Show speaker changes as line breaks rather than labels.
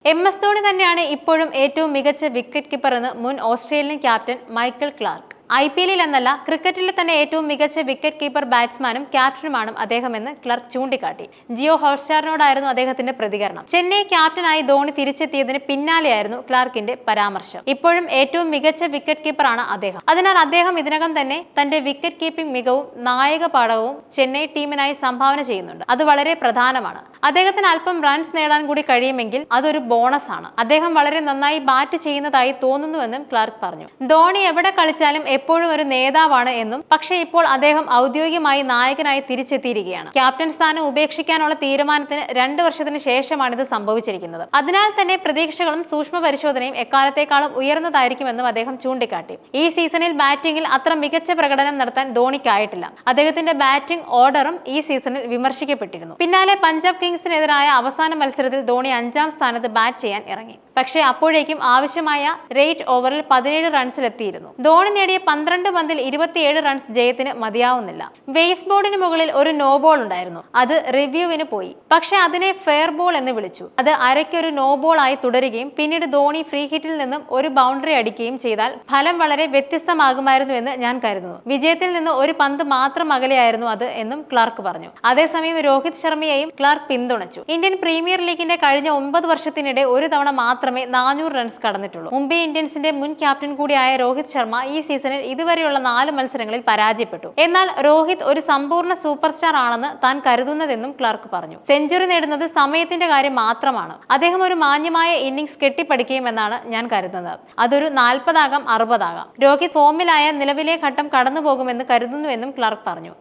ധോണി തന്നെയാണ് ഇപ്പോഴും ഏറ്റവും മികച്ച വിക്കറ്റ് കീപ്പർ എന്ന് മുൻ Australian captain Michael Clarke. IPL എന്നല്ല, ക്രിക്കറ്റിൽ തന്നെ ഏറ്റവും മികച്ച വിക്കറ്റ് കീപ്പർ ബാറ്റ്സ്മാനും ക്യാപ്റ്റനുമാണ് അദ്ദേഹമെന്ന് ക്ലാർക്ക് ചൂണ്ടിക്കാട്ടി. ജിയോ ഹോട്ട്സ്റ്റാറിനോടായിരുന്നു അദ്ദേഹത്തിന്റെ പ്രതികരണം. ചെന്നൈ ക്യാപ്റ്റനായി ധോണി തിരിച്ചെത്തിയതിന് പിന്നാലെയായിരുന്നു ക്ലാർക്കിന്റെ പരാമർശം. ഇപ്പോഴും ഏറ്റവും മികച്ച വിക്കറ്റ് കീപ്പറാണ് അദ്ദേഹം. അതിനാൽ അദ്ദേഹം ഇതിനകം തന്നെ തന്റെ വിക്കറ്റ് കീപ്പിംഗ് മികവും നായക പാഠവും ചെന്നൈ ടീമിനായി സംഭാവന ചെയ്യുന്നുണ്ട്. അത് വളരെ പ്രധാനമാണ്. അദ്ദേഹത്തിന് അല്പം റൺസ് നേടാൻ കൂടി കഴിയുമെങ്കിൽ അതൊരു ബോണസ് ആണ്. അദ്ദേഹം വളരെ നന്നായി ബാറ്റ് ചെയ്യുന്നതായി തോന്നുന്നുവെന്നും ക്ലാർക്ക് പറഞ്ഞു. ധോണി എവിടെ കളിച്ചാലും എപ്പോഴും ഒരു നേതാവാണ് എന്നും, പക്ഷേ ഇപ്പോൾ അദ്ദേഹം ഔദ്യോഗികമായി നായകനായി തിരിച്ചെത്തിയിരിക്കുകയാണ്. ക്യാപ്റ്റൻ സ്ഥാനം ഉപേക്ഷിക്കാനുള്ള തീരുമാനത്തിന് 2 വർഷത്തിന് ശേഷമാണിത് സംഭവിച്ചിരിക്കുന്നത്. അതിനാൽ തന്നെ പ്രതീക്ഷകളും സൂക്ഷ്മ പരിശോധനയും എക്കാലത്തേക്കാളും ഉയർന്നതായിരിക്കുമെന്നും അദ്ദേഹം ചൂണ്ടിക്കാട്ടി. ഈ സീസണിൽ ബാറ്റിംഗിൽ അത്ര മികച്ച പ്രകടനം നടത്താൻ ധോണിക്കായിട്ടില്ല. അദ്ദേഹത്തിന്റെ ബാറ്റിംഗ് ഓർഡറും ഈ സീസണിൽ വിമർശിക്കപ്പെട്ടിരുന്നു. പിന്നാലെ പഞ്ചാബ് കിങ്സിനെതിരായ അവസാന മത്സരത്തിൽ ധോണി 5ാം സ്ഥാനത്ത് ബാറ്റ് ചെയ്യാൻ ഇറങ്ങി. പക്ഷേ അപ്പോഴേക്കും ആവശ്യമായ റേറ്റ് ഓവറിൽ 17 റൺസിലെത്തിയിരുന്നു. ധോണി നേടിയ 12 പന്തിൽ 27 റൺസ് ജയത്തിന് മതിയാവുന്നില്ല. വേസ്റ്റ് ബോർഡിന് മുകളിൽ ഒരു നോ ബോൾ ഉണ്ടായിരുന്നു. അത് റിവ്യൂവിന് പോയി. പക്ഷെ അതിനെ ഫെയർ ബോൾ എന്ന് വിളിച്ചു. അത് അരയ്ക്കൊരു നോ ബോൾ ആയി തുടരുകയും പിന്നീട് ധോണി ഫ്രീ ഹിറ്റിൽ നിന്നും ഒരു ബൗണ്ടറി അടിക്കുകയും ചെയ്താൽ ഫലം വളരെ വ്യത്യസ്തമാകുമായിരുന്നു എന്ന് ഞാൻ കരുതുന്നു. വിജയത്തിൽ നിന്ന് ഒരു പന്ത് മാത്രം അകലെയായിരുന്നു അത് എന്നും ക്ലാർക്ക് പറഞ്ഞു. അതേസമയം രോഹിത് ശർമ്മയെയും ക്ലാർക്ക് പിന്തുണച്ചു. ഇന്ത്യൻ പ്രീമിയർ ലീഗിന്റെ കഴിഞ്ഞ 9 വർഷത്തിനിടെ ഒരു തവണ മാത്രമേ 400 റൺസ് കടന്നിട്ടുള്ളൂ. മുംബൈ ഇന്ത്യൻസിന്റെ മുൻ ക്യാപ്റ്റൻ കൂടിയായ രോഹിത് ശർമ്മ ഈ സീസണിൽ ഇതുവരെയുള്ള 4 മത്സരങ്ങളിൽ പരാജയപ്പെട്ടു. എന്നാൽ രോഹിത് ഒരു സമ്പൂർണ്ണ സൂപ്പർ സ്റ്റാർ ആണെന്ന് താൻ കരുതുന്നതെന്നും ക്ലാർക്ക് പറഞ്ഞു. സെഞ്ചുറി നേടുന്നത് സമയത്തിന്റെ കാര്യം മാത്രമാണ്. അദ്ദേഹം ഒരു മാന്യമായ ഇന്നിംഗ്സ് കെട്ടിപ്പടുക്കുകയുമെന്നാണ് ഞാൻ കരുതുന്നത്. അതൊരു 40 ആകാം 60 ആകാം. രോഹിത് ഫോമിലായ നിലവിലെ ഘട്ടം കടന്നുപോകുമെന്ന് കരുതുന്നുവെന്നും ക്ലാർക്ക് പറഞ്ഞു.